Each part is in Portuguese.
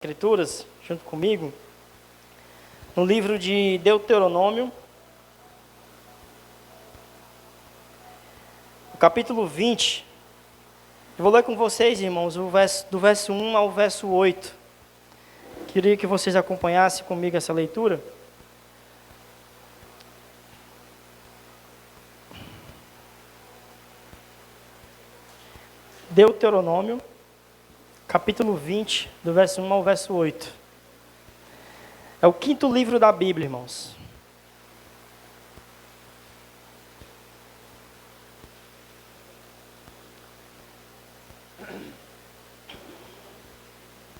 Escrituras, junto comigo, no livro de Deuteronômio, no capítulo 20. Eu vou ler com vocês, irmãos, do verso 1 ao verso 8. Queria que vocês acompanhassem comigo essa leitura. Deuteronômio, capítulo 20, do verso 1 ao verso 8. É o quinto livro da Bíblia, irmãos.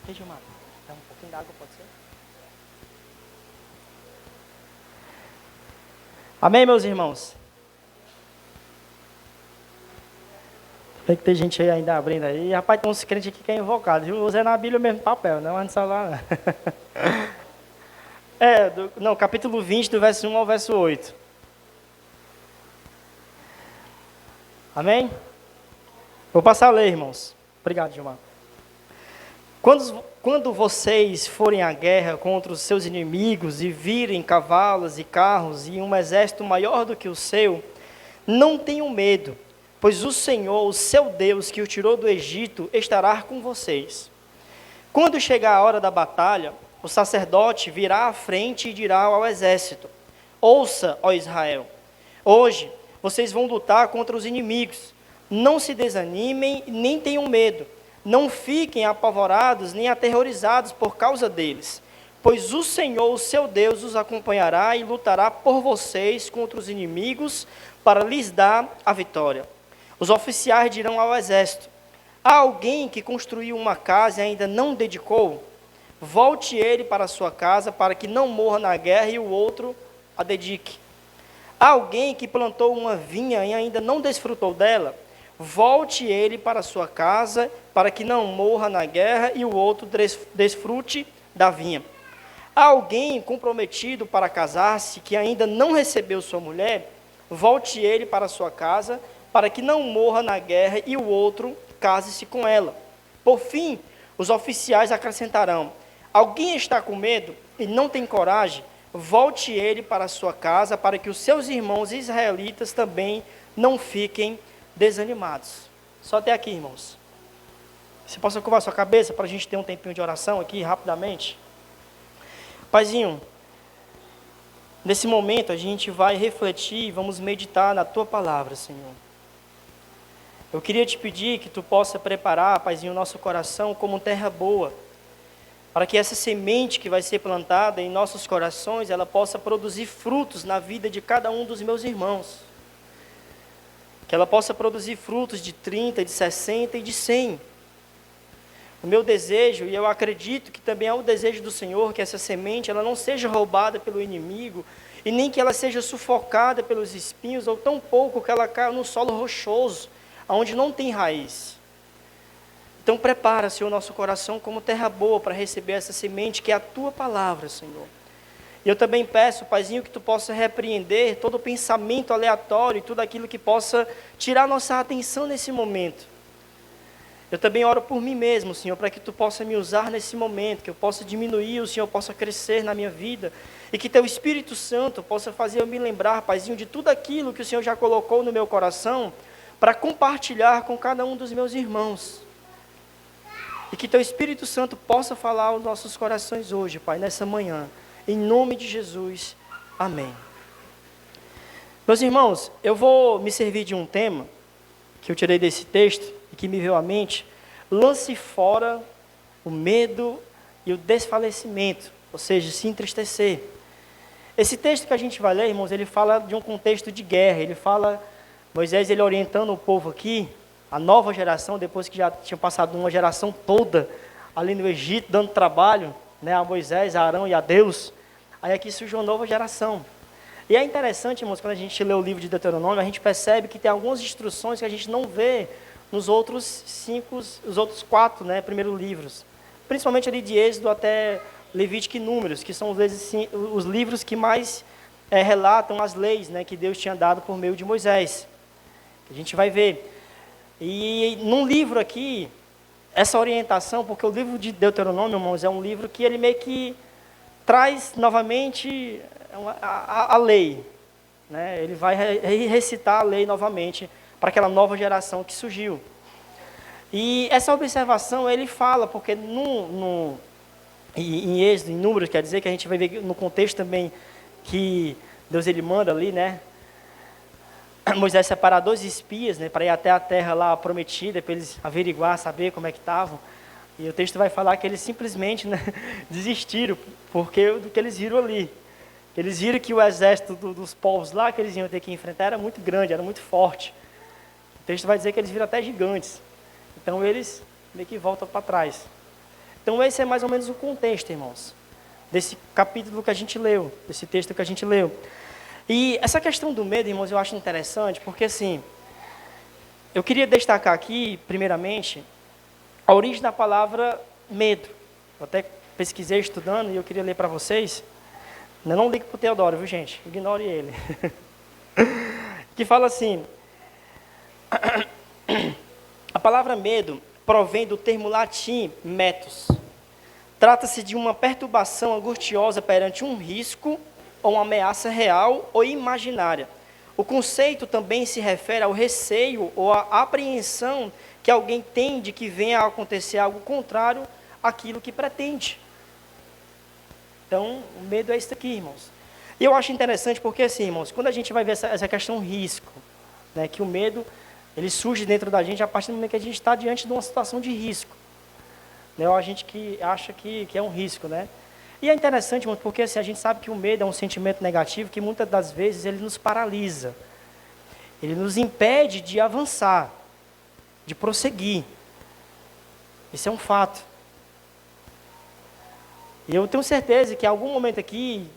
Deixa eu matar. Dá um pouquinho d'água, pode ser? Amém, meus irmãos? Tem que ter gente aí ainda abrindo aí. Rapaz, tem uns crentes aqui que é invocado, viu? Usando a Bíblia mesmo papel, não é no celular, não. Capítulo 20, do verso 1 ao verso 8. Amém? Vou passar a ler, irmãos. Obrigado, Gilmar. Quando vocês forem à guerra contra os seus inimigos e virem cavalos e carros e um exército maior do que o seu, não tenham medo, pois o Senhor, o seu Deus, que o tirou do Egito, estará com vocês. Quando chegar a hora da batalha, o sacerdote virá à frente e dirá ao exército: ouça, ó Israel, hoje vocês vão lutar contra os inimigos. Não se desanimem, nem tenham medo. Não fiquem apavorados, nem aterrorizados por causa deles. Pois o Senhor, o seu Deus, os acompanhará e lutará por vocês contra os inimigos para lhes dar a vitória. Os oficiais dirão ao exército: há alguém que construiu uma casa e ainda não dedicou? Volte ele para a sua casa, para que não morra na guerra e o outro a dedique. Há alguém que plantou uma vinha e ainda não desfrutou dela? Volte ele para a sua casa, para que não morra na guerra e o outro desfrute da vinha. Há alguém comprometido para casar-se que ainda não recebeu sua mulher? Volte ele para a sua casa, para que não morra na guerra e o outro case-se com ela. Por fim, os oficiais acrescentarão: alguém está com medo e não tem coragem? Volte ele para a sua casa, para que os seus irmãos israelitas também não fiquem desanimados. Só até aqui, irmãos. Você possa curvar sua cabeça para a gente ter um tempinho de oração aqui, rapidamente. Paizinho, nesse momento a gente vai refletir e vamos meditar na Tua palavra, Senhor. Eu queria te pedir que Tu possa preparar, Paizinho, o nosso coração como terra boa, para que essa semente que vai ser plantada em nossos corações, ela possa produzir frutos na vida de cada um dos meus irmãos. Que ela possa produzir frutos de 30, de 60 e de 100. O meu desejo, e eu acredito que também é o desejo do Senhor, que essa semente ela não seja roubada pelo inimigo, e nem que ela seja sufocada pelos espinhos, ou tão pouco que ela caia no solo rochoso, onde não tem raiz. Então prepara, Senhor, o nosso coração como terra boa para receber essa semente, que é a Tua palavra, Senhor. E eu também peço, Paizinho, que Tu possa repreender todo o pensamento aleatório e tudo aquilo que possa tirar nossa atenção nesse momento. Eu também oro por mim mesmo, Senhor, para que Tu possa me usar nesse momento, que eu possa diminuir, o Senhor possa crescer na minha vida, e que Teu Espírito Santo possa fazer eu me lembrar, Paizinho, de tudo aquilo que o Senhor já colocou no meu coração, para compartilhar com cada um dos meus irmãos. E que Teu Espírito Santo possa falar aos nossos corações hoje, Pai, nessa manhã. Em nome de Jesus, amém. Meus irmãos, eu vou me servir de um tema que eu tirei desse texto e que me veio à mente: lance fora o medo e o desfalecimento, ou seja, se entristecer. Esse texto que a gente vai ler, irmãos, ele fala de um contexto de guerra. Ele fala, Moisés, ele orientando o povo aqui, a nova geração, depois que já tinha passado uma geração toda ali no Egito, dando trabalho, né, a Moisés, a Arão e a Deus. Aí aqui surge uma nova geração. E é interessante, irmãos, quando a gente lê o livro de Deuteronômio, a gente percebe que tem algumas instruções que a gente não vê nos outros 4, né, primeiros livros. Principalmente ali de Êxodo até Levítico e Números, que são os livros que mais relatam as leis, né, que Deus tinha dado por meio de Moisés. A gente vai ver. E num livro aqui, essa orientação, porque o livro de Deuteronômio, irmãos, é um livro que ele meio que traz novamente a lei, né? Ele vai recitar a lei novamente para aquela nova geração que surgiu. E essa observação ele fala, porque em Êxodo, em Números, quer dizer que a gente vai ver no contexto também que Deus ele manda ali, né? Moisés separar 2 espias, né, para ir até a terra lá prometida, para eles averiguar, saber como é que estavam. E o texto vai falar que eles simplesmente, né, desistiram, porque do que eles viram ali. Eles viram que o exército dos povos lá que eles iam ter que enfrentar era muito grande, era muito forte. O texto vai dizer que eles viram até gigantes. Então eles meio que voltam para trás. Então esse é mais ou menos o contexto, irmãos, desse capítulo que a gente leu, desse texto que a gente leu. E essa questão do medo, irmãos, eu acho interessante, porque assim, eu queria destacar aqui, primeiramente, a origem da palavra medo. Eu até pesquisei estudando e eu queria ler para vocês. Não ligue para o Teodoro, viu, gente? Ignore ele. Que fala assim, a palavra medo provém do termo latim metus. Trata-se de uma perturbação angustiosa perante um risco ou uma ameaça real ou imaginária. O conceito também se refere ao receio ou à apreensão que alguém tem de que venha a acontecer algo contrário àquilo que pretende. Então, o medo é isso aqui, irmãos. E eu acho interessante porque, assim, irmãos, quando a gente vai ver essa questão risco, né, que o medo, ele surge dentro da gente a partir do momento que a gente está diante de uma situação de risco. Né, ou a gente que acha que é um risco, né? E é interessante, irmãos, porque assim, a gente sabe que o medo é um sentimento negativo que muitas das vezes ele nos paralisa. Ele nos impede de avançar, de prosseguir. Isso é um fato. E eu tenho certeza que em algum momento aqui,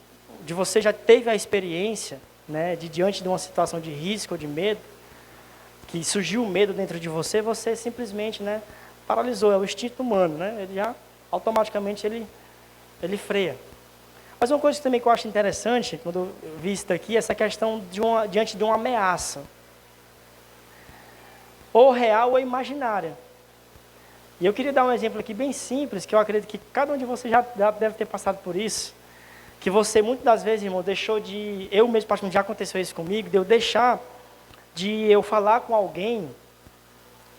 de você já teve a experiência, né, de diante de uma situação de risco ou de medo, que surgiu o medo dentro de você, você simplesmente, né, paralisou, é o instinto humano, né? Ele já, automaticamente, ele freia. Mas uma coisa também que eu acho interessante, quando eu vi isso aqui, é essa questão diante de uma ameaça. Ou real ou imaginária. E eu queria dar um exemplo aqui bem simples, que eu acredito que cada um de vocês já deve ter passado por isso. Que você, muitas das vezes, irmão, deixou de... Eu mesmo, praticamente, já aconteceu isso comigo, de eu deixar de eu falar com alguém.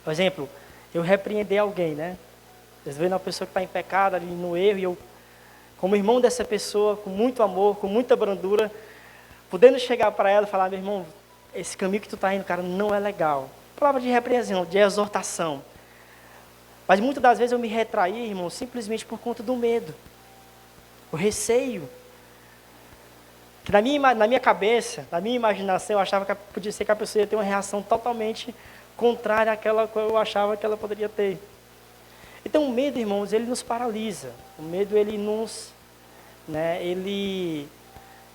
Por exemplo, eu repreender alguém, né? Às vezes uma pessoa que está em pecado, ali no erro, e eu, como irmão dessa pessoa, com muito amor, com muita brandura, podendo chegar para ela e falar, meu irmão, esse caminho que tu está indo, cara, não é legal. Palavra de repreensão, de exortação. Mas muitas das vezes eu me retraí, irmão, simplesmente por conta do medo. O receio. Que na minha cabeça, na minha imaginação, eu achava que podia ser que a pessoa ia ter uma reação totalmente contrária àquela que eu achava que ela poderia ter. Então o medo, irmãos, ele nos paralisa. O medo, ele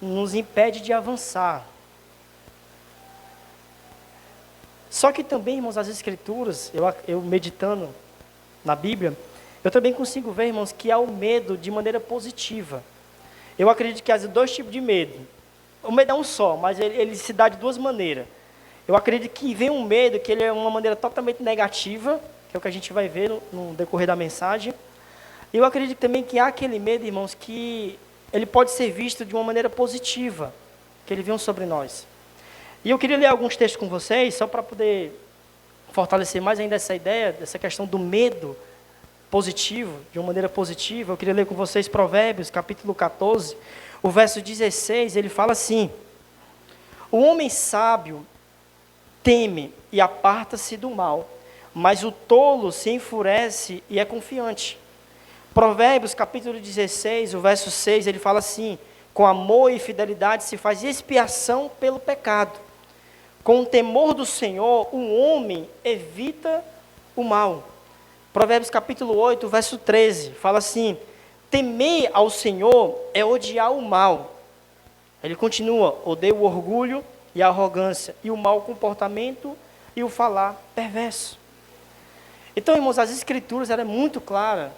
nos impede de avançar. Só que também, irmãos, as Escrituras, eu meditando na Bíblia, eu também consigo ver, irmãos, que há o medo de maneira positiva. Eu acredito que há 2 tipos de medo. O medo é um só, mas ele se dá de 2 maneiras. Eu acredito que vem um medo que ele é uma maneira totalmente negativa, que é o que a gente vai ver no decorrer da mensagem. E eu acredito também que há aquele medo, irmãos, que ele pode ser visto de uma maneira positiva, que ele vem sobre nós. E eu queria ler alguns textos com vocês, só para poder fortalecer mais ainda essa ideia, dessa questão do medo positivo, de uma maneira positiva. Eu queria ler com vocês Provérbios, capítulo 14, o verso 16, ele fala assim: o homem sábio teme e aparta-se do mal, mas o tolo se enfurece e é confiante. Provérbios, capítulo 16, o verso 6, ele fala assim: com amor e fidelidade se faz expiação pelo pecado. Com o temor do Senhor, o homem evita o mal. Provérbios, capítulo 8, verso 13, fala assim: temer ao Senhor é odiar o mal. Ele continua: odeia o orgulho e a arrogância, e o mau comportamento e o falar perverso. Então, irmãos, as Escrituras eram muito claras.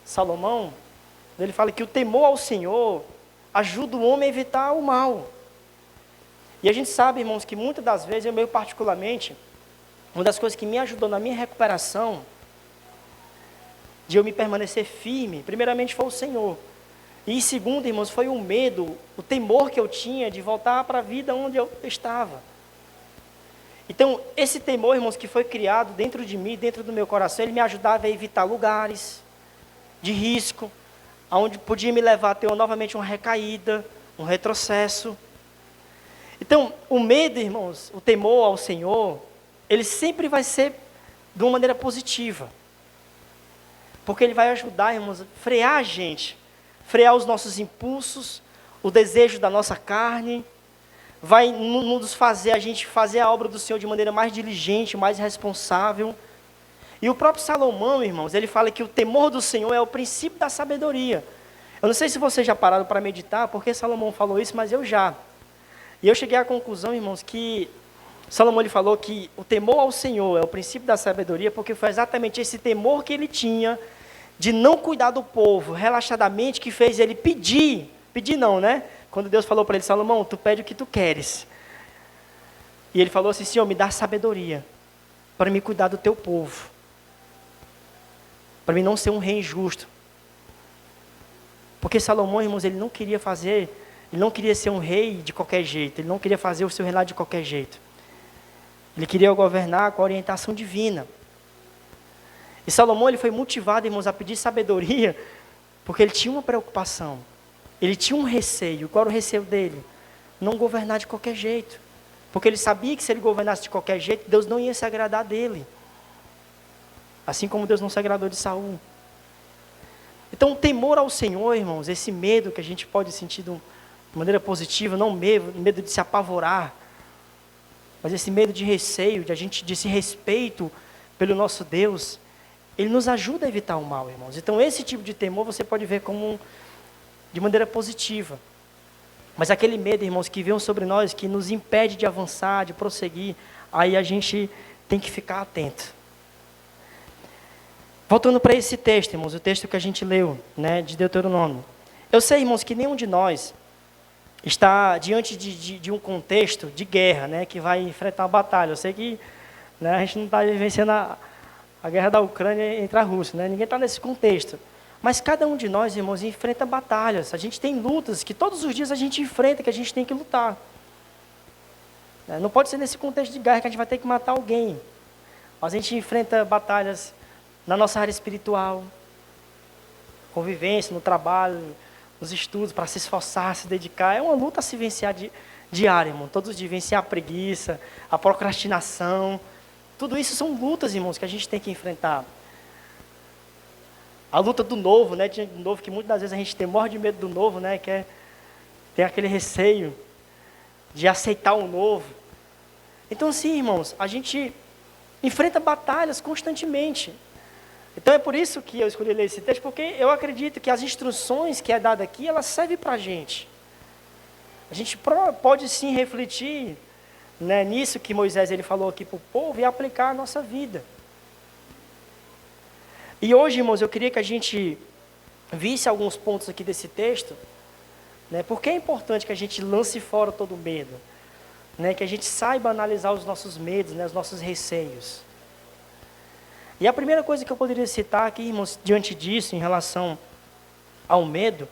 Salomão, ele fala que o temor ao Senhor ajuda o homem a evitar o mal. E a gente sabe, irmãos, que muitas das vezes, eu meio particularmente, uma das coisas que me ajudou na minha recuperação de eu me permanecer firme, primeiramente foi o Senhor. E segundo, irmãos, foi o medo, o temor que eu tinha de voltar para a vida onde eu estava. Então, esse temor, irmãos, que foi criado dentro de mim, dentro do meu coração, ele me ajudava a evitar lugares de risco, onde podia me levar a ter novamente uma recaída, um retrocesso. Então, o medo, irmãos, o temor ao Senhor, ele sempre vai ser de uma maneira positiva. Porque ele vai ajudar, irmãos, a frear a gente, frear os nossos impulsos, o desejo da nossa carne, vai nos fazer a gente fazer a obra do Senhor de maneira mais diligente, mais responsável. E o próprio Salomão, irmãos, ele fala que o temor do Senhor é o princípio da sabedoria. Eu não sei se vocês já pararam para meditar, porque Salomão falou isso, mas eu já. E eu cheguei à conclusão, irmãos, que Salomão ele falou que o temor ao Senhor é o princípio da sabedoria, porque foi exatamente esse temor que ele tinha de não cuidar do povo relaxadamente, que fez ele pedir não, né? Quando Deus falou para ele, Salomão, tu pede o que tu queres. E ele falou assim, Senhor, me dá sabedoria para me cuidar do teu povo. Para mim não ser um rei injusto. Porque Salomão, irmãos, ele não queria ser um rei de qualquer jeito, ele não queria fazer o seu reinado de qualquer jeito. Ele queria governar com a orientação divina. E Salomão, ele foi motivado, irmãos, a pedir sabedoria, porque ele tinha uma preocupação. Ele tinha um receio. Qual era o receio dele? Não governar de qualquer jeito. Porque ele sabia que se ele governasse de qualquer jeito, Deus não ia se agradar dele. Assim como Deus não se agradou de Saul. Então, o temor ao Senhor, irmãos, esse medo que a gente pode sentir de maneira positiva, não medo de se apavorar, mas esse medo de receio, de esse respeito pelo nosso Deus, ele nos ajuda a evitar o mal, irmãos. Então, esse tipo de temor você pode ver como de maneira positiva. Mas aquele medo, irmãos, que vem sobre nós, que nos impede de avançar, de prosseguir, aí a gente tem que ficar atento. Voltando para esse texto, irmãos, o texto que a gente leu, né, de Deuteronômio. Eu sei, irmãos, que nenhum de nós está diante de um contexto de guerra, né, que vai enfrentar uma batalha. Eu sei que, né, a gente não está vivenciando a guerra da Ucrânia entre a Rússia, né, ninguém está nesse contexto. Mas cada um de nós, irmãos, enfrenta batalhas. A gente tem lutas que todos os dias a gente enfrenta, que a gente tem que lutar. Não pode ser nesse contexto de guerra que a gente vai ter que matar alguém. Mas a gente enfrenta batalhas na nossa área espiritual, convivência, no trabalho, nos estudos, para se esforçar, se dedicar. É uma luta a se vencer diária, irmão. Todos os dias vencer a preguiça, a procrastinação. Tudo isso são lutas, irmãos, que a gente tem que enfrentar. A luta do novo, né? Do novo, que muitas das vezes a gente morre de medo do novo, né? Tem aquele receio de aceitar o novo. Então, assim, irmãos, a gente enfrenta batalhas constantemente. Então, é por isso que eu escolhi ler esse texto, porque eu acredito que as instruções que é dada aqui, elas servem para a gente. A gente pode sim refletir, né, nisso que Moisés ele falou aqui para o povo e aplicar a nossa vida. E hoje, irmãos, eu queria que a gente visse alguns pontos aqui desse texto, né, porque é importante que a gente lance fora todo o medo, né, que a gente saiba analisar os nossos medos, né, os nossos receios. E a primeira coisa que eu poderia citar aqui, irmãos, diante disso, em relação ao medo,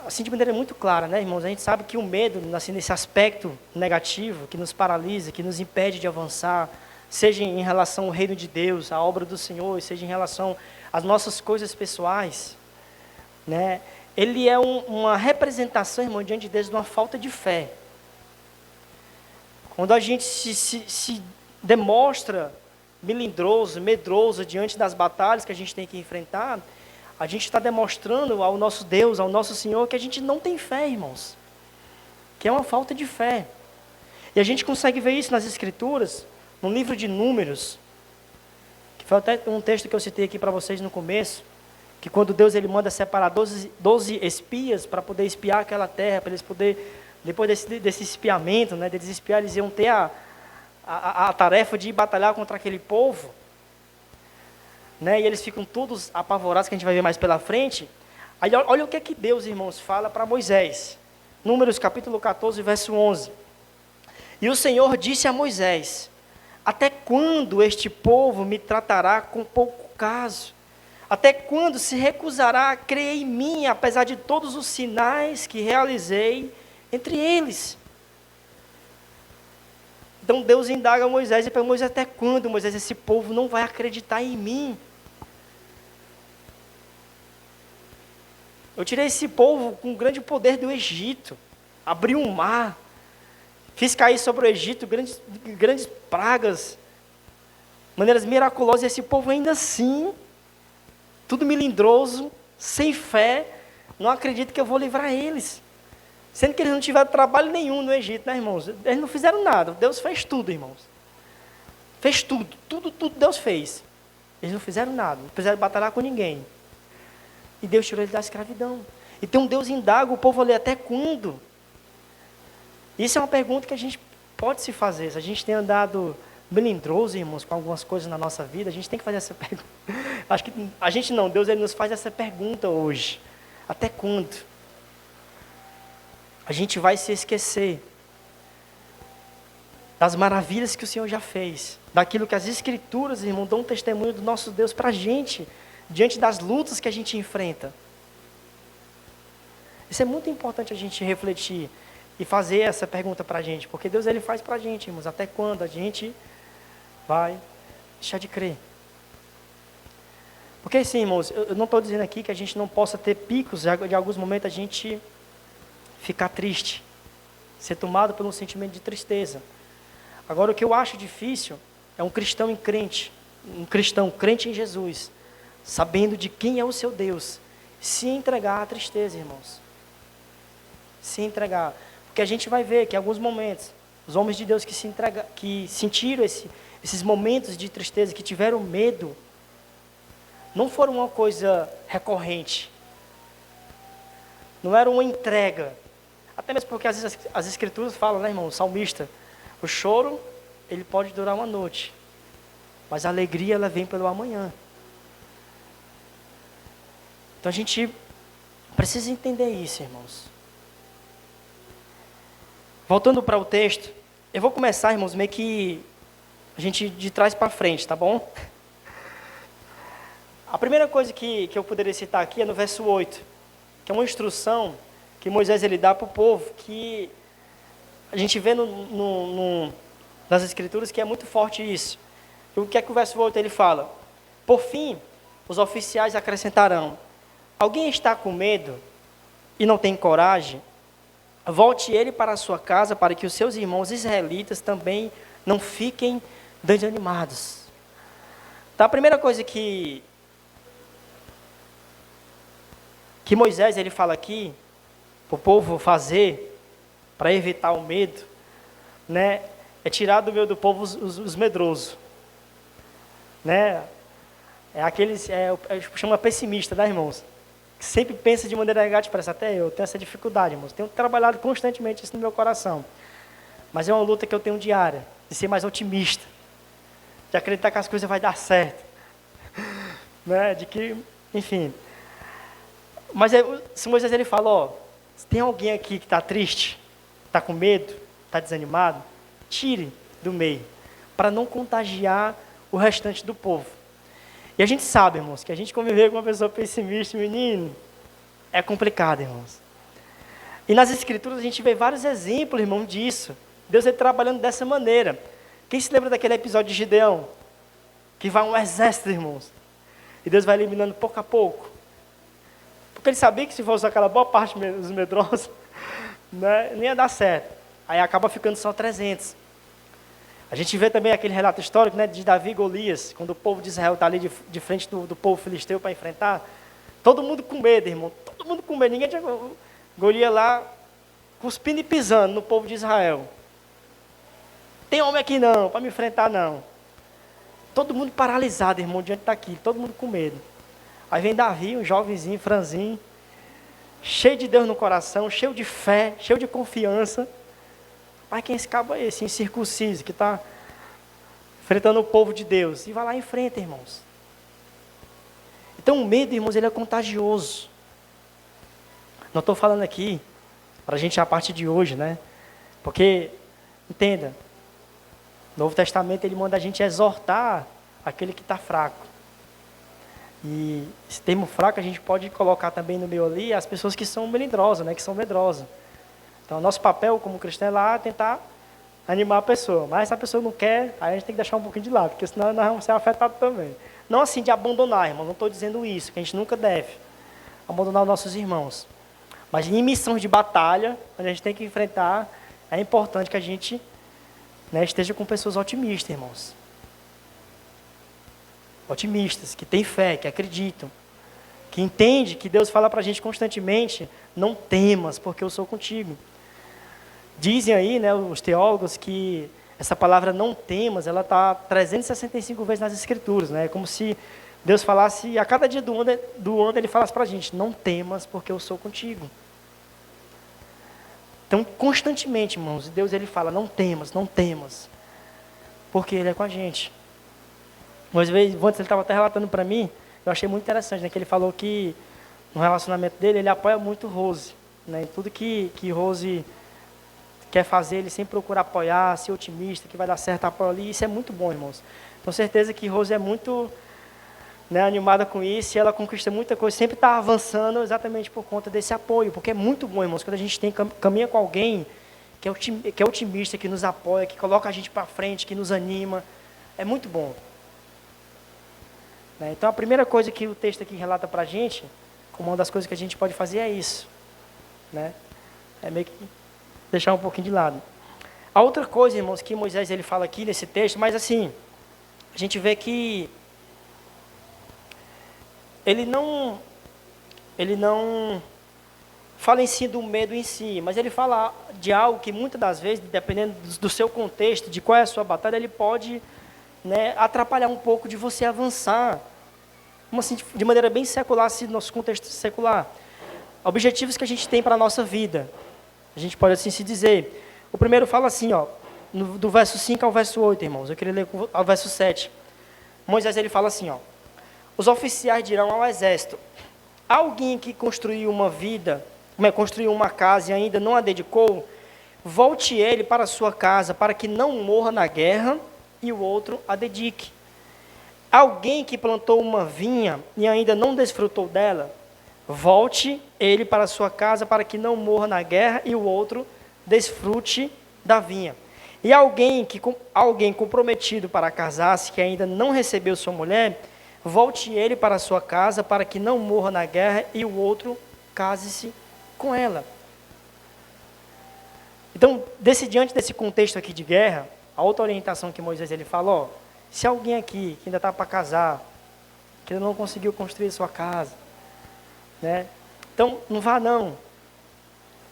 assim de maneira muito clara, né, irmãos, a gente sabe que o medo, assim, nesse aspecto negativo, que nos paralisa, que nos impede de avançar, seja em relação ao reino de Deus, à obra do Senhor, seja em relação às nossas coisas pessoais, né? Ele é uma representação, irmão, diante de Deus, de uma falta de fé. Quando a gente se demonstra melindroso, medroso diante das batalhas que a gente tem que enfrentar, a gente está demonstrando ao nosso Deus, ao nosso Senhor, que a gente não tem fé, irmãos. Que é uma falta de fé. E a gente consegue ver isso nas Escrituras, no livro de Números, que foi até um texto que eu citei aqui para vocês no começo, que quando Deus ele manda separar 12 espias para poder espiar aquela terra, para eles poderem, depois desse espiamento, né, deles espiar, eles iam ter a tarefa de ir batalhar contra aquele povo, né, e eles ficam todos apavorados, que a gente vai ver mais pela frente. Aí olha o que é que Deus, irmãos, fala para Moisés. Números capítulo 14, verso 11. E o Senhor disse a Moisés: Até quando este povo me tratará com pouco caso? Até quando se recusará a crer em mim, apesar de todos os sinais que realizei entre eles? Então Deus indaga a Moisés e pergunta: Moisés, até quando, Moisés, esse povo não vai acreditar em mim? Eu tirei esse povo com grande poder do Egito, abri um mar, fiz cair sobre o Egito grandes pragas, maneiras miraculosas, e esse povo ainda assim, tudo melindroso, sem fé, não acredita que eu vou livrar eles. Sendo que eles não tiveram trabalho nenhum no Egito, né, irmãos? Eles não fizeram nada. Deus fez tudo, irmãos. Fez tudo. Tudo Deus fez. Eles não fizeram nada. Não precisaram batalhar com ninguém. E Deus tirou eles da escravidão. Então Deus indaga o povo ali: até quando? Isso é uma pergunta que a gente pode se fazer. Se a gente tem andado melindroso, irmãos, com algumas coisas na nossa vida, a gente tem que fazer essa pergunta. Acho que a gente não, Deus ele nos faz essa pergunta hoje. Até quando? A gente vai se esquecer das maravilhas que o Senhor já fez, daquilo que as Escrituras, irmão, dão um testemunho do nosso Deus para a gente, diante das lutas que a gente enfrenta. Isso é muito importante a gente refletir e fazer essa pergunta para a gente, porque Deus ele faz para a gente, irmãos, até quando a gente vai deixar de crer? Porque sim, irmãos, eu não estou dizendo aqui que a gente não possa ter picos, de alguns momentos a gente ficar triste, ser tomado por um sentimento de tristeza. Agora, o que eu acho difícil é um cristão crente em Jesus, sabendo de quem é o seu Deus, se entregar à tristeza, irmãos. Se entregar. Porque a gente vai ver que em alguns momentos, os homens de Deus que sentiram esses momentos de tristeza, que tiveram medo, não foram uma coisa recorrente. Não era uma entrega. Até mesmo porque às vezes as Escrituras falam, né, irmão, o salmista, o choro, ele pode durar uma noite, mas a alegria, ela vem pelo amanhã. Então a gente precisa entender isso, irmãos. Voltando para o texto, eu vou começar, irmãos, meio que a gente de trás para frente, tá bom? A primeira coisa que eu poderia citar aqui é no verso 8, que é uma instrução que Moisés ele dá para o povo, que a gente vê nas Escrituras que é muito forte isso. E o que é que o verso 8 ele fala? Por fim, os oficiais acrescentarão: alguém está com medo e não tem coragem? Volte ele para a sua casa, para que os seus irmãos israelitas também não fiquem desanimados. Então, a primeira coisa que Moisés ele fala aqui, para o povo fazer, para evitar o medo, né, é tirar do meio do povo os medrosos. Né? É aqueles, chama pessimista, né, irmãos? Que sempre pensa de maneira negativa. Parece até eu tenho essa dificuldade, irmãos. Tenho trabalhado constantemente isso no meu coração. Mas é uma luta que eu tenho diária, de ser mais otimista, de acreditar que as coisas vão dar certo. Né? De que, enfim. Mas se Moisés ele fala, ó, se tem alguém aqui que está triste, está com medo, está desanimado, tire do meio, para não contagiar o restante do povo. E a gente sabe, irmãos, que a gente conviver com uma pessoa pessimista, menino, é complicado, irmãos. E nas Escrituras a gente vê vários exemplos, irmão, disso. Deus ele trabalhando dessa maneira. Quem se lembra daquele episódio de Gideão? Que vai um exército, irmãos. E Deus vai eliminando pouco a pouco. Porque ele sabia que se fosse aquela boa parte dos medrosos, né, nem ia dar certo. Aí acaba ficando só 300. A gente vê também aquele relato histórico, né, de Davi e Golias, quando o povo de Israel está ali de frente do povo filisteu para enfrentar. Todo mundo com medo, irmão. Todo mundo com medo. Ninguém tinha... Golias lá, cuspindo e pisando no povo de Israel. Tem homem aqui não, para me enfrentar não. Todo mundo paralisado, irmão, diante daquilo. Todo mundo com medo. Aí vem Davi, um jovenzinho, franzinho, cheio de Deus no coração, cheio de fé, cheio de confiança. Mas quem esse cabo é esse, incircunciso, que está enfrentando o povo de Deus? E vai lá e enfrenta, irmãos. Então o medo, irmãos, ele é contagioso. Não estou falando aqui para a gente a partir de hoje, né? Porque, entenda, No Novo Testamento ele manda a gente exortar aquele que está fraco. E esse termo fraco a gente pode colocar também no meio ali as pessoas que são melindrosas, né, que são medrosas. Então, nosso papel como cristão é lá tentar animar a pessoa. Mas se a pessoa não quer, aí a gente tem que deixar um pouquinho de lado, porque senão nós vamos ser afetados também. Não assim de abandonar, irmão, não estou dizendo isso, que a gente nunca deve abandonar os nossos irmãos. Mas em missões de batalha, onde a gente tem que enfrentar, é importante que a gente, né, esteja com pessoas otimistas, irmãos. Otimistas, que têm fé, que acreditam, que entendem que Deus fala para a gente constantemente, não temas, porque eu sou contigo. Dizem aí, né, os teólogos, que essa palavra não temas, ela está 365 vezes nas Escrituras, né? É como se Deus falasse, a cada dia do ano ele falasse para a gente, não temas, porque eu sou contigo. Então, constantemente, irmãos, Deus ele fala, não temas, porque Ele é com a gente. Umas vezes, antes ele estava até relatando para mim, eu achei muito interessante, né, que ele falou que no relacionamento dele, ele apoia muito Rose, né, em tudo que Rose quer fazer, ele sempre procura apoiar, ser otimista, que vai dar certo, apoia ali, isso é muito bom, irmãos. Tenho certeza que Rose é muito, né, animada com isso, e ela conquista muita coisa, sempre está avançando exatamente por conta desse apoio, porque é muito bom, irmãos, quando a gente caminha com alguém que é otimista, que nos apoia, que coloca a gente para frente, que nos anima, é muito bom. Né? Então, a primeira coisa que o texto aqui relata para a gente, como uma das coisas que a gente pode fazer é isso, né? É meio que deixar um pouquinho de lado. A outra coisa, irmãos, que Moisés ele fala aqui nesse texto, mas assim, a gente vê que ele não fala em si do medo em si, mas ele fala de algo que muitas das vezes, dependendo do seu contexto, de qual é a sua batalha, ele pode, né, atrapalhar um pouco de você avançar, como assim, de maneira bem secular, se nosso contexto secular. Objetivos que a gente tem para a nossa vida, a gente pode assim se dizer. O primeiro fala assim, ó, do verso 5 ao verso 8, irmãos, eu queria ler ao verso 7. Moisés ele fala assim, ó, os oficiais dirão ao exército, alguém que construiu uma casa e ainda não a dedicou, volte ele para a sua casa, para que não morra na guerra, e o outro a dedique. Alguém que plantou uma vinha e ainda não desfrutou dela, volte ele para a sua casa, para que não morra na guerra, e o outro desfrute da vinha. E alguém comprometido para casar-se, que ainda não recebeu sua mulher, volte ele para a sua casa, para que não morra na guerra, e o outro case-se com ela. Então, diante desse contexto aqui de guerra, a outra orientação que Moisés ele fala, ó, se alguém aqui que ainda está para casar, que ainda não conseguiu construir sua casa, né? Então, não vá não.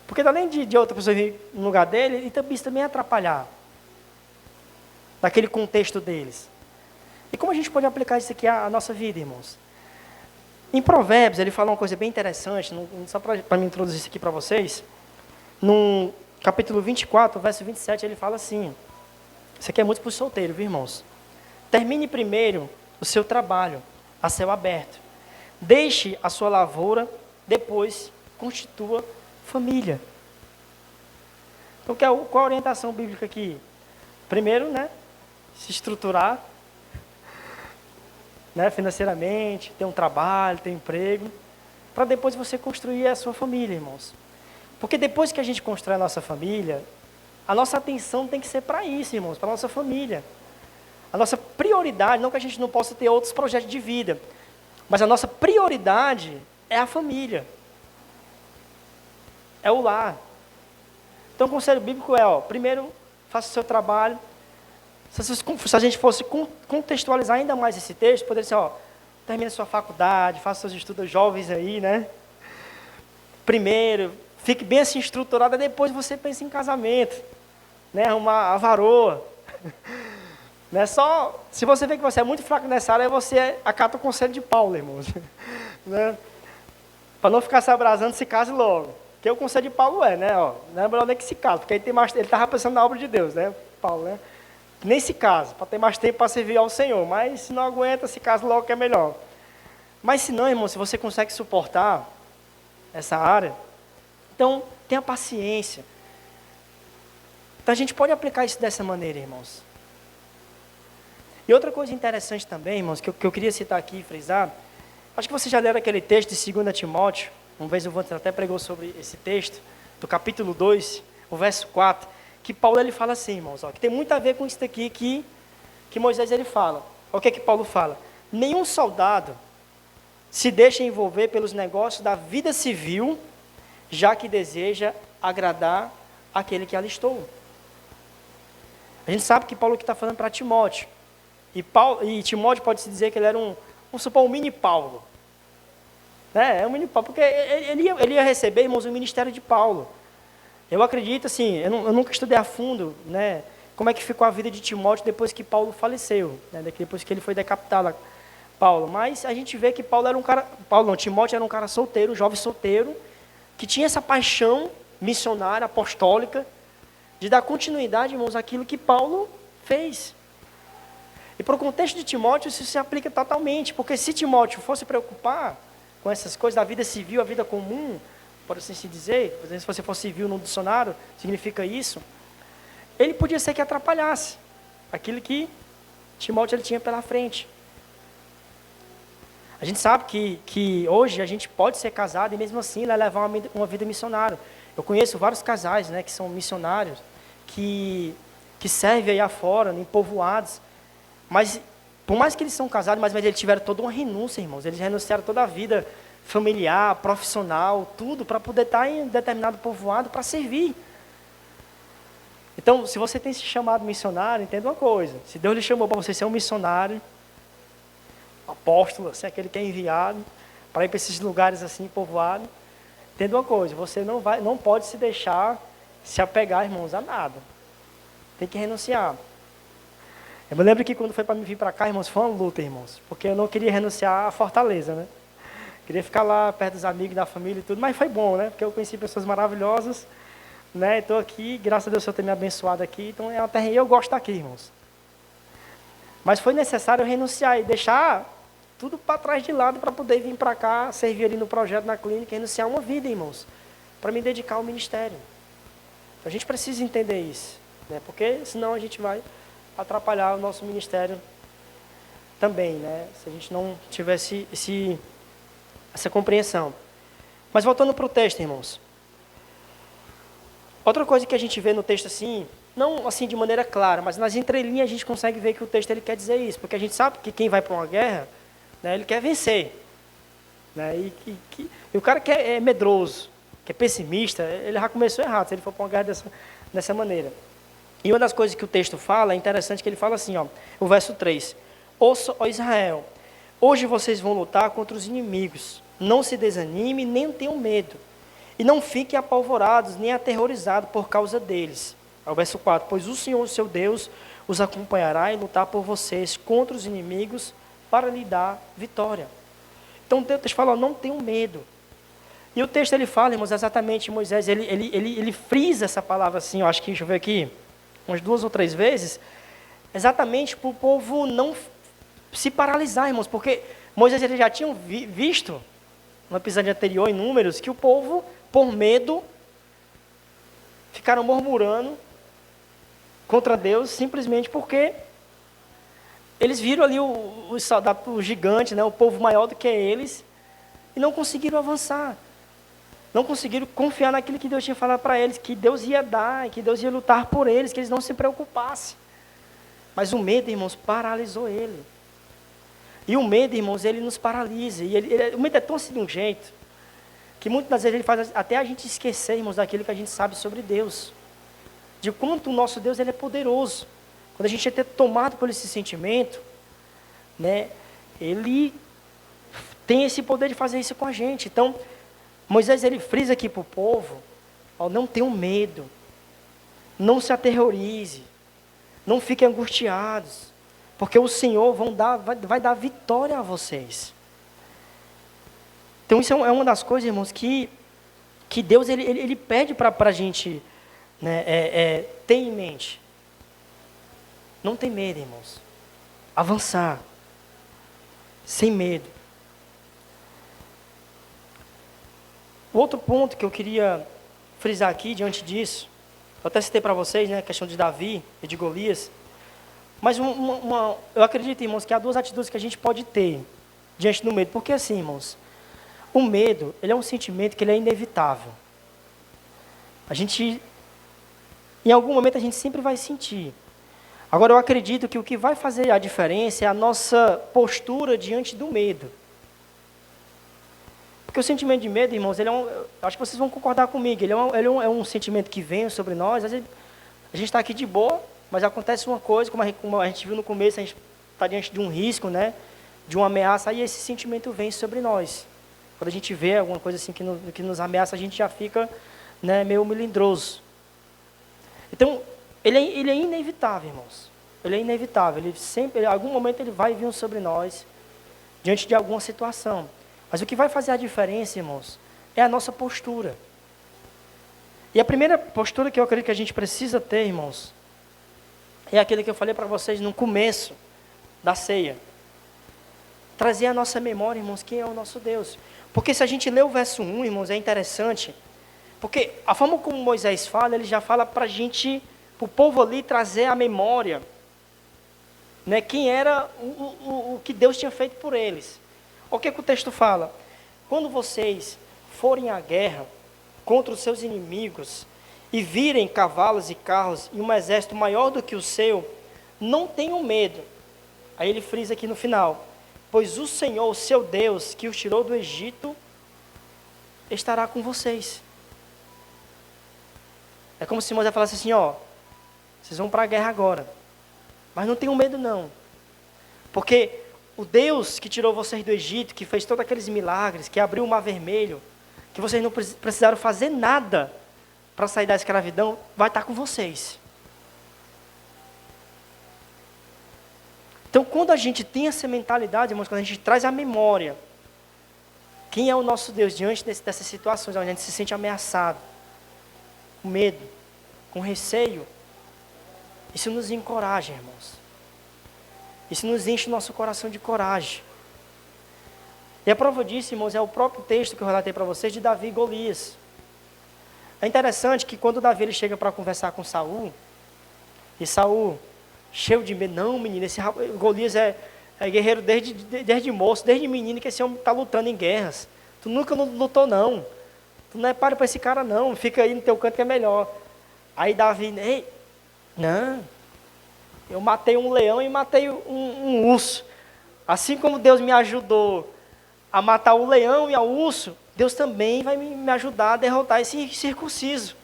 Porque além de outra pessoa vir no lugar dele, isso também é atrapalhar daquele contexto deles. E como a gente pode aplicar isso aqui à nossa vida, irmãos? Em Provérbios, ele fala uma coisa bem interessante, só para me introduzir isso aqui para vocês. No capítulo 24, verso 27, ele fala assim, isso aqui é muito para os solteiros, viu, irmãos? Termine primeiro o seu trabalho a céu aberto. Deixe a sua lavoura, depois constitua família. Então, qual a orientação bíblica aqui? Primeiro, né, se estruturar, né, financeiramente, ter um trabalho, ter um emprego, para depois você construir a sua família, irmãos. Porque depois que a gente constrói a nossa família, a nossa atenção tem que ser para isso, irmãos, para a nossa família. A nossa prioridade, não que a gente não possa ter outros projetos de vida, mas a nossa prioridade é a família. É o lar. Então o conselho bíblico é, ó, primeiro, faça o seu trabalho. Se a gente fosse contextualizar ainda mais esse texto, poderia ser, ó, termine sua faculdade, faça seus estudos jovens aí, né? Primeiro, fique bem assim estruturado, depois você pensa em casamento, né? Arrumar a varoa. Né? Só, se você vê que você é muito fraco nessa área, você acata o conselho de Paulo, irmãos. Né? Para não ficar se abrasando, se case logo. Porque o conselho de Paulo né? Ó, não é melhor nem que se case, porque ele estava pensando na obra de Deus, né? Paulo, né? Nem se casa, para ter mais tempo para servir ao Senhor. Mas se não aguenta, se casa logo que é melhor. Mas se não, irmão, se você consegue suportar essa área, então tenha paciência. Então a gente pode aplicar isso dessa maneira, irmãos. E outra coisa interessante também, irmãos, que eu queria citar aqui e frisar, acho que vocês já leram aquele texto de 2 Timóteo, uma vez o Walter até pregou sobre esse texto, do capítulo 2, o verso 4, que Paulo ele fala assim, irmãos, ó, que tem muito a ver com isso daqui que Moisés ele fala. Olha o que é que Paulo fala. Nenhum soldado se deixa envolver pelos negócios da vida civil, já que deseja agradar aquele que alistou. A gente sabe que Paulo está falando para Timóteo. E Timóteo pode-se dizer que ele era vamos supor, um mini Paulo. É um mini Paulo, porque ele ia receber, irmãos, o ministério de Paulo. Eu acredito, assim, eu nunca estudei a fundo, né, como é que ficou a vida de Timóteo depois que Paulo faleceu, né, depois que ele foi decapitado, Paulo. Mas a gente vê que Timóteo era um cara solteiro, um jovem solteiro, que tinha essa paixão missionária, apostólica, de dar continuidade, irmãos, àquilo que Paulo fez. E para o contexto de Timóteo, isso se aplica totalmente, porque se Timóteo fosse preocupar com essas coisas da vida civil, a vida comum, por assim se dizer, por exemplo, se você for civil no dicionário, significa isso, ele podia ser que atrapalhasse aquilo que Timóteo ele tinha pela frente. A gente sabe que hoje a gente pode ser casado e mesmo assim levar uma vida missionária. Eu conheço vários casais, né, que são missionários, que servem aí afora, em povoados, mas por mais que eles são casados, mas eles tiveram toda uma renúncia, irmãos. Eles renunciaram toda a vida familiar, profissional, tudo, para poder estar em determinado povoado para servir. Então, se você tem se chamado missionário, entenda uma coisa. Se Deus lhe chamou para você ser um missionário, apóstolo, assim, aquele que é enviado, para ir para esses lugares assim, povoados, entenda uma coisa, você não pode se deixar se apegar, irmãos, a nada. Tem que renunciar. Eu me lembro que quando foi para me vir para cá, irmãos, foi uma luta, irmãos, porque eu não queria renunciar à Fortaleza, né? Queria ficar lá perto dos amigos, da família e tudo, mas foi bom, né? Porque eu conheci pessoas maravilhosas, né? Estou aqui, graças a Deus, o Senhor tem me abençoado aqui, então é uma terra e eu gosto daqui, irmãos. Mas foi necessário eu renunciar e deixar tudo para trás de lado para poder vir para cá, servir ali no projeto, na clínica, renunciar uma vida, irmãos, para me dedicar ao ministério. Então, a gente precisa entender isso, né? Porque senão a gente vai atrapalhar o nosso ministério também, né? Se a gente não tivesse essa compreensão. Mas voltando para o texto, irmãos. Outra coisa que a gente vê no texto assim, não assim de maneira clara, mas nas entrelinhas a gente consegue ver que o texto ele quer dizer isso, porque a gente sabe que quem vai para uma guerra, né, ele quer vencer, né? E o cara que é medroso, que é pessimista, ele já começou errado, se ele for para uma guerra dessa maneira. E uma das coisas que o texto fala, é interessante que ele fala assim, ó, o verso 3. Ouça, ó Israel, hoje vocês vão lutar contra os inimigos. Não se desanime, nem tenham medo. E não fiquem apavorados, nem aterrorizados por causa deles. O verso 4. Pois o Senhor, seu Deus, os acompanhará e lutar por vocês contra os inimigos para lhe dar vitória. Então o texto fala, ó, não tenham medo. E o texto ele fala, irmãos, exatamente, Moisés, ele frisa essa palavra assim, eu acho que, deixa eu ver aqui, umas 2 ou 3 vezes, exatamente para o povo não se paralisar, irmãos, porque Moisés ele já tinha visto, no episódio anterior, em Números, que o povo, por medo, ficaram murmurando contra Deus, simplesmente porque eles viram ali o gigante, né, o povo maior do que eles, e não conseguiram avançar. Não conseguiram confiar naquilo que Deus tinha falado para eles, que Deus ia dar, que Deus ia lutar por eles, que eles não se preocupassem. Mas o medo, irmãos, paralisou ele. E o medo, irmãos, ele nos paralisa. E o medo é tão assim de um jeito, que muitas das vezes ele faz até a gente esquecer, irmãos, daquilo que a gente sabe sobre Deus. De quanto o nosso Deus ele é poderoso. Quando a gente é tomado por esse sentimento, né, ele tem esse poder de fazer isso com a gente. Então, Moisés ele frisa aqui para o povo, ó, não tenham medo, não se aterrorize, não fiquem angustiados, porque o Senhor vai dar vitória a vocês. Então isso é uma das coisas, irmãos, que Deus ele pede para a gente, né, ter em mente. Não tem medo, irmãos. Avançar, sem medo. O outro ponto que eu queria frisar aqui, diante disso, eu até citei para vocês, né, a questão de Davi e de Golias, Mas eu acredito, irmãos, que há duas atitudes que a gente pode ter diante do medo. Porque assim, irmãos, o medo, ele é um sentimento que ele é inevitável. Em algum momento a gente sempre vai sentir. Agora eu acredito que o que vai fazer a diferença é a nossa postura diante do medo. Porque o sentimento de medo, irmãos, acho que vocês vão concordar comigo, é um sentimento que vem sobre nós. Às vezes a gente está aqui de boa, mas acontece uma coisa, como a gente viu no começo, a gente está diante de um risco, né, de uma ameaça, aí esse sentimento vem sobre nós. Quando a gente vê alguma coisa assim que nos ameaça, a gente já fica, né, meio melindroso. Então, ele é inevitável, irmãos. Ele é inevitável. Em algum momento ele vai vir sobre nós, diante de alguma situação. Mas o que vai fazer a diferença, irmãos, é a nossa postura. E a primeira postura que eu acredito que a gente precisa ter, irmãos, é aquilo que eu falei para vocês no começo da ceia. Trazer à nossa memória, irmãos, quem é o nosso Deus. Porque se a gente ler o verso 1, irmãos, é interessante. Porque a forma como Moisés fala, ele já fala para a gente, para o povo ali, trazer à memória, né, quem era o que Deus tinha feito por eles. O que o texto fala? Quando vocês forem à guerra contra os seus inimigos e virem cavalos e carros e um exército maior do que o seu, não tenham medo. Aí ele frisa aqui no final: pois o Senhor, o seu Deus, que os tirou do Egito, estará com vocês. É como se Moisés falasse assim, ó, vocês vão para a guerra agora, mas não tenham medo não, porque o Deus que tirou vocês do Egito, que fez todos aqueles milagres, que abriu o mar vermelho, que vocês não precisaram fazer nada para sair da escravidão, vai estar com vocês. Então, quando a gente tem essa mentalidade, irmãos, quando a gente traz a memória, quem é o nosso Deus diante dessas situações, onde a gente se sente ameaçado, com medo, com receio, isso nos encoraja, irmãos. Isso nos enche o nosso coração de coragem. E a prova disso, irmãos, é o próprio texto que eu relatei para vocês de Davi e Golias. É interessante que quando Davi ele chega para conversar com Saul, e Saul, cheio de medo, não menino, Golias é guerreiro desde moço, desde menino, que esse homem está lutando em guerras. Tu nunca lutou não. Tu não é páreo para esse cara não, fica aí no teu canto que é melhor. Aí Davi, ei, não, eu matei um leão e matei um urso. Assim como Deus me ajudou a matar o leão e o urso, Deus também vai me ajudar a derrotar esse circunciso.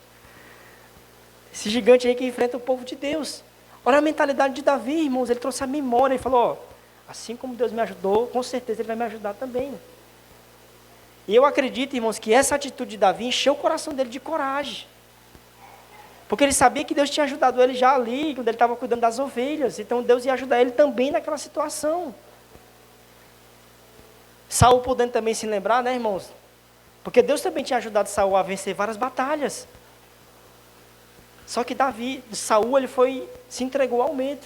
Esse gigante aí que enfrenta o povo de Deus. Olha a mentalidade de Davi, irmãos, ele trouxe a memória, ele falou, ó, assim como Deus me ajudou, com certeza ele vai me ajudar também. E eu acredito, irmãos, que essa atitude de Davi encheu o coração dele de coragem. Porque ele sabia que Deus tinha ajudado ele já ali, quando ele estava cuidando das ovelhas. Então Deus ia ajudar ele também naquela situação. Saul podendo também se lembrar, né, irmãos? Porque Deus também tinha ajudado Saul a vencer várias batalhas. Só que Saul, ele se entregou ao medo.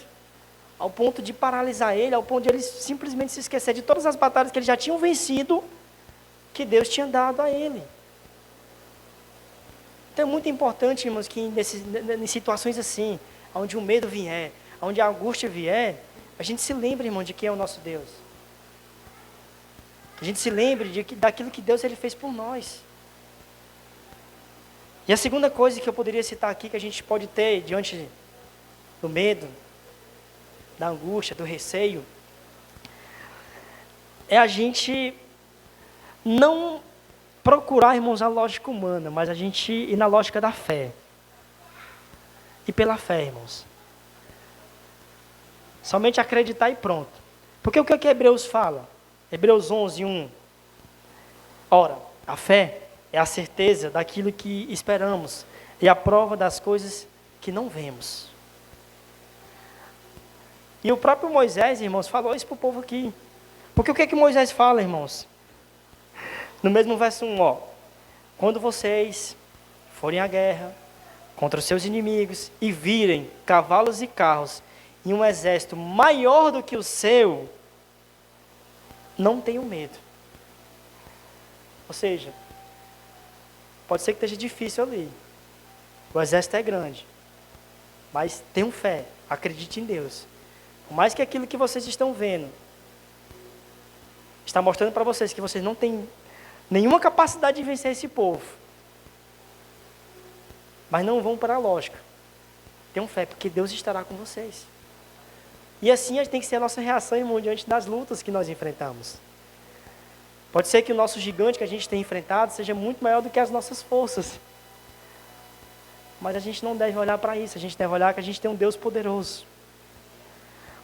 Ao ponto de paralisar ele, ao ponto de ele simplesmente se esquecer de todas as batalhas que ele já tinha vencido, que Deus tinha dado a ele. Então é muito importante, irmãos, que em situações assim, onde o medo vier, onde a angústia vier, a gente se lembre, irmão, de quem é o nosso Deus. A gente se lembre daquilo que Deus ele fez por nós. E a segunda coisa que eu poderia citar aqui, que a gente pode ter diante do medo, da angústia, do receio, é a gente não procurar, irmãos, a lógica humana, mas a gente ir na lógica da fé. E pela fé, irmãos. Somente acreditar e pronto. Porque o que Hebreus fala? Hebreus 11, 1. Ora, a fé é a certeza daquilo que esperamos e a prova das coisas que não vemos. E o próprio Moisés, irmãos, falou isso para o povo aqui. Porque o que Moisés fala, irmãos? No mesmo verso 1, ó. Quando vocês forem à guerra contra os seus inimigos e virem cavalos e carros e um exército maior do que o seu, não tenham medo. Ou seja, pode ser que esteja difícil ali. O exército é grande. Mas tenham fé, acredite em Deus. Por mais que aquilo que vocês estão vendo está mostrando para vocês que vocês não têm nenhuma capacidade de vencer esse povo. Mas não vão para a lógica. Tenham fé, porque Deus estará com vocês. E assim tem que ser a nossa reação, irmão, diante das lutas que nós enfrentamos. Pode ser que o nosso gigante que a gente tem enfrentado seja muito maior do que as nossas forças. Mas a gente não deve olhar para isso, a gente deve olhar que a gente tem um Deus poderoso.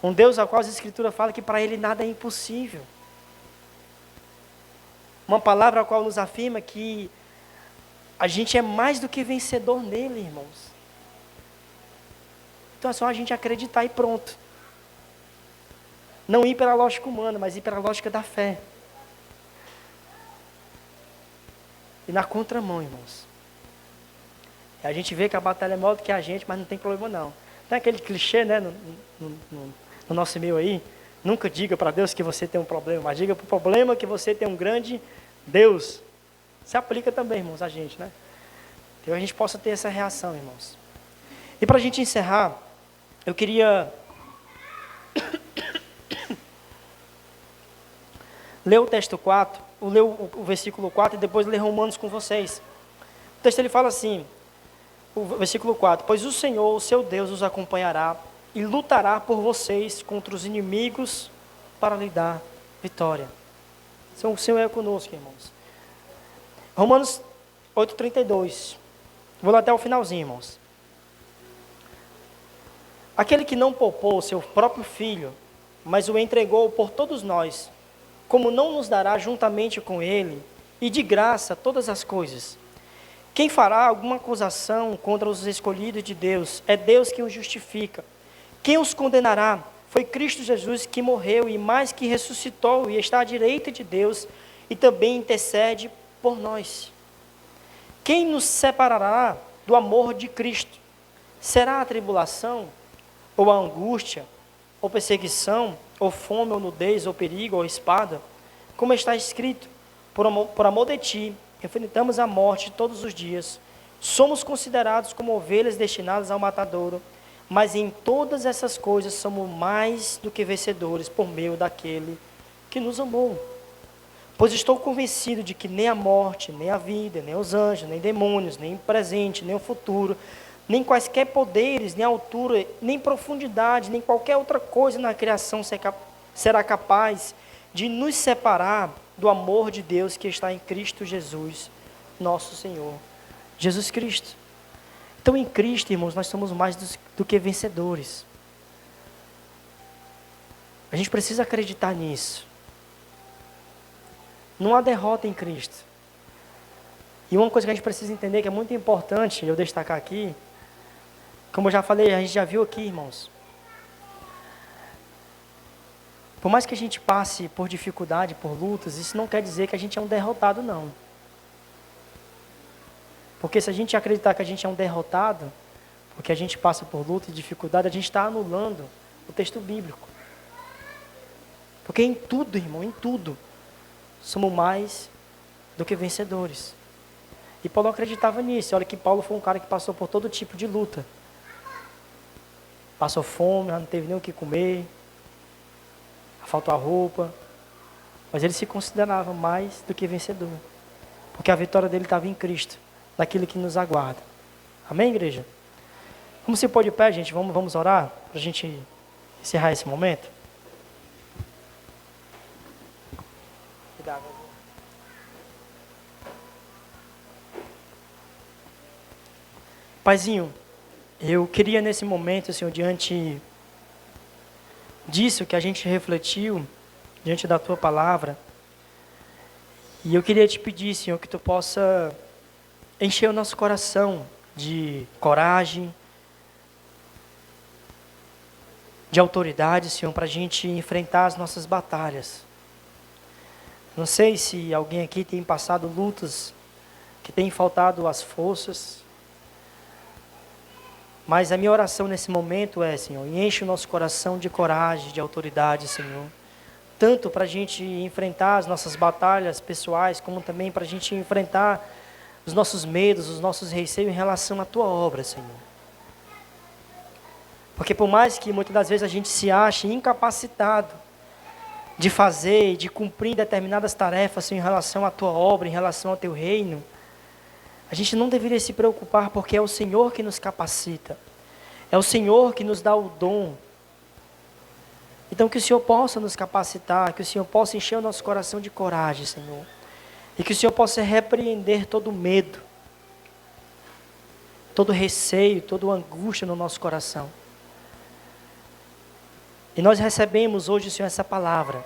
Um Deus ao qual a Escritura fala que para Ele nada é impossível. Uma palavra a qual nos afirma que a gente é mais do que vencedor nele, irmãos. Então é só a gente acreditar e pronto. Não ir pela lógica humana, mas ir pela lógica da fé. E na contramão, irmãos. A gente vê que a batalha é maior do que a gente, mas não tem problema não. Tem aquele clichê, né, no nosso meio aí. Nunca diga para Deus que você tem um problema, mas diga para o problema que você tem um grande Deus. Se aplica também, irmãos, a gente, né? Então a gente possa ter essa reação, irmãos. E para a gente encerrar, eu queria ler o texto 4, ler o versículo 4 e depois ler Romanos com vocês. O texto ele fala assim, o versículo 4, pois o Senhor, o seu Deus, os acompanhará e lutará por vocês contra os inimigos para lhe dar vitória. O Senhor é conosco, irmãos. Romanos 8:32. Vou lá até o finalzinho, irmãos. Aquele que não poupou o seu próprio filho, mas o entregou por todos nós, como não nos dará juntamente com ele, e de graça todas as coisas? Quem fará alguma acusação contra os escolhidos de Deus? É Deus quem os justifica. Quem os condenará? Foi Cristo Jesus que morreu e mais que ressuscitou e está à direita de Deus e também intercede por nós. Quem nos separará do amor de Cristo? Será a tribulação, ou a angústia, ou perseguição, ou fome, ou nudez, ou perigo, ou espada? Como está escrito, por amor de ti, enfrentamos a morte todos os dias. Somos considerados como ovelhas destinadas ao matadouro, mas em todas essas coisas somos mais do que vencedores por meio daquele que nos amou. Pois estou convencido de que nem a morte, nem a vida, nem os anjos, nem demônios, nem o presente, nem o futuro, nem quaisquer poderes, nem altura, nem profundidade, nem qualquer outra coisa na criação será capaz de nos separar do amor de Deus que está em Cristo Jesus, nosso Senhor. Jesus Cristo. Então, em Cristo, irmãos, nós somos mais do que vencedores. A gente precisa acreditar nisso. Não há derrota em Cristo. E uma coisa que a gente precisa entender, que é muito importante eu destacar aqui, como eu já falei, a gente já viu aqui, irmãos. Por mais que a gente passe por dificuldade, por lutas, isso não quer dizer que a gente é um derrotado, não. Porque se a gente acreditar que a gente é um derrotado, porque a gente passa por luta e dificuldade, a gente está anulando o texto bíblico. Porque em tudo, irmão, em tudo, somos mais do que vencedores. E Paulo acreditava nisso. Olha que Paulo foi um cara que passou por todo tipo de luta. Passou fome, não teve nem o que comer, faltou a roupa. Mas ele se considerava mais do que vencedor. Porque a vitória dele estava em Cristo, naquilo que nos aguarda. Amém, igreja? Como se pode de pé, gente? Vamos orar para a gente encerrar esse momento? Paizinho, eu queria nesse momento, Senhor, diante disso que a gente refletiu, diante da Tua palavra, e eu queria te pedir, Senhor, que Tu possa encher o nosso coração de coragem, de autoridade, Senhor, para a gente enfrentar as nossas batalhas. Não sei se alguém aqui tem passado lutas, que tem faltado as forças, mas a minha oração nesse momento é, Senhor, enche o nosso coração de coragem, de autoridade, Senhor. Tanto para a gente enfrentar as nossas batalhas pessoais, como também para a gente enfrentar os nossos medos, os nossos receios em relação à Tua obra, Senhor. Porque por mais que muitas das vezes a gente se ache incapacitado de fazer, de cumprir determinadas tarefas em relação à tua obra, em relação ao teu reino, a gente não deveria se preocupar, porque é o Senhor que nos capacita. É o Senhor que nos dá o dom. Então que o Senhor possa nos capacitar, que o Senhor possa encher o nosso coração de coragem, Senhor. E que o Senhor possa repreender todo medo, todo receio, toda angústia no nosso coração. E nós recebemos hoje, Senhor, essa palavra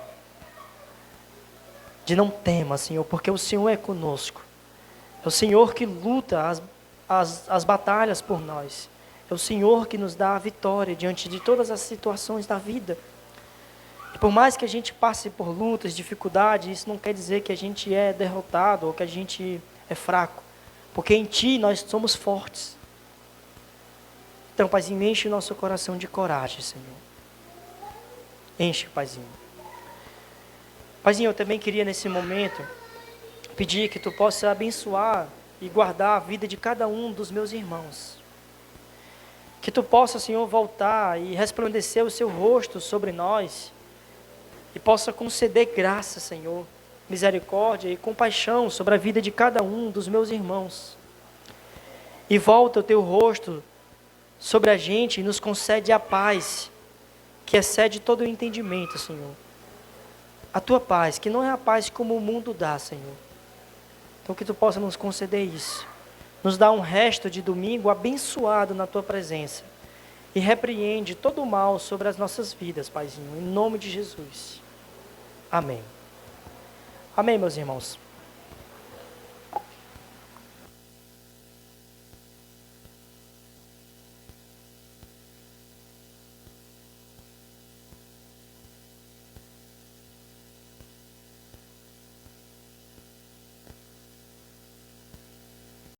de não tema, Senhor, porque o Senhor é conosco. É o Senhor que luta as batalhas por nós. É o Senhor que nos dá a vitória diante de todas as situações da vida. E por mais que a gente passe por lutas, dificuldades, isso não quer dizer que a gente é derrotado ou que a gente é fraco. Porque em Ti nós somos fortes. Então, Paizinho, enche o nosso coração de coragem, Senhor. Enche, Paizinho. Paizinho, eu também queria nesse momento pedir que Tu possa abençoar e guardar a vida de cada um dos meus irmãos. Que Tu possa, Senhor, voltar e resplandecer o Seu rosto sobre nós e possa conceder graça, Senhor, misericórdia e compaixão sobre a vida de cada um dos meus irmãos. E volta o Teu rosto sobre a gente e nos concede a paz que excede todo o entendimento, Senhor. A Tua paz, que não é a paz como o mundo dá, Senhor. Então que Tu possa nos conceder isso. Nos dá um resto de domingo abençoado na Tua presença. E repreende todo o mal sobre as nossas vidas, Paizinho, em nome de Jesus. Amém. Amém, meus irmãos.